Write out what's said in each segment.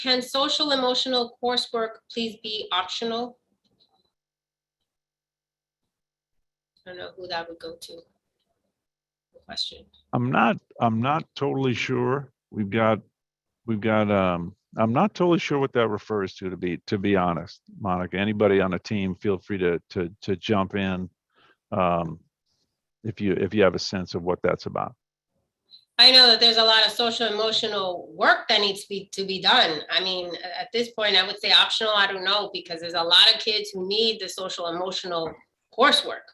Can social emotional coursework please be optional? I don't know who that would go to. Question. I'm not totally sure. I'm not totally sure what that refers to be honest, Monica. Anybody on the team, feel free to jump in if you have a sense of what that's about. I know that there's a lot of social emotional work that needs to be done. I mean, at this point, I would say optional. I don't know, because there's a lot of kids who need the social emotional coursework.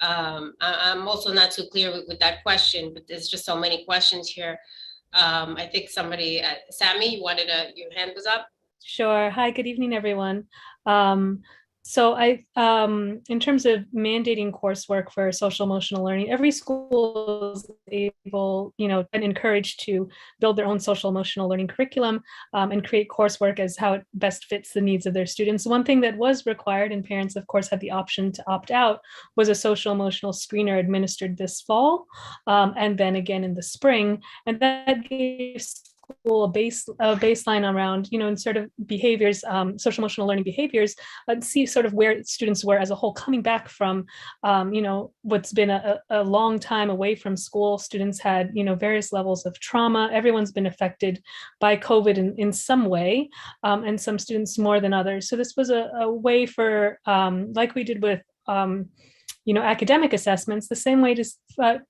I'm also not too clear with that question, but there's just so many questions here. I think somebody, Sammy, you wanted your hand was up. Sure. Hi, good evening, everyone. So in terms of mandating coursework for social emotional learning, every school is able, and encouraged to build their own social emotional learning curriculum and create coursework as how it best fits the needs of their students. One thing that was required, and parents, of course, had the option to opt out, was a social emotional screener administered this fall and then again in the spring. And that gave school a baseline around, and sort of behaviors, social emotional learning behaviors, see sort of where students were as a whole coming back from, what's been a long time away from school. Students had, various levels of trauma. Everyone's been affected by COVID in some way, and some students more than others. So this was a way for, like we did with academic assessments, the same way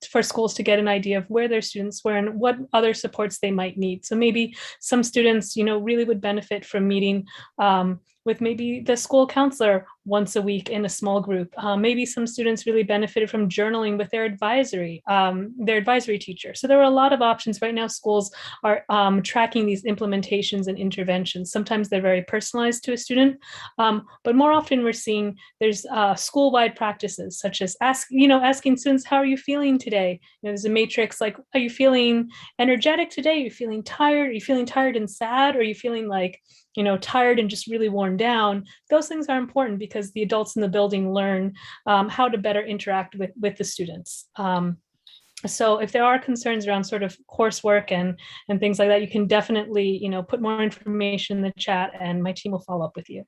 for schools to get an idea of where their students were and what other supports they might need. So maybe some students, really would benefit from meeting with maybe the school counselor once a week in a small group. Maybe some students really benefited from journaling with their advisory teacher. So there were a lot of options. Right now, schools are tracking these implementations and interventions. Sometimes they're very personalized to a student, but more often we're seeing there's school-wide practices, such as asking students, how are you feeling today? There's a matrix like, are you feeling energetic today? Are you feeling tired? Are you feeling tired and sad? Or are you feeling like, tired and just really worn down? Those things are important because the adults in the building learn how to better interact with the students. So if there are concerns around sort of coursework and things like that, you can definitely, put more information in the chat and my team will follow up with you.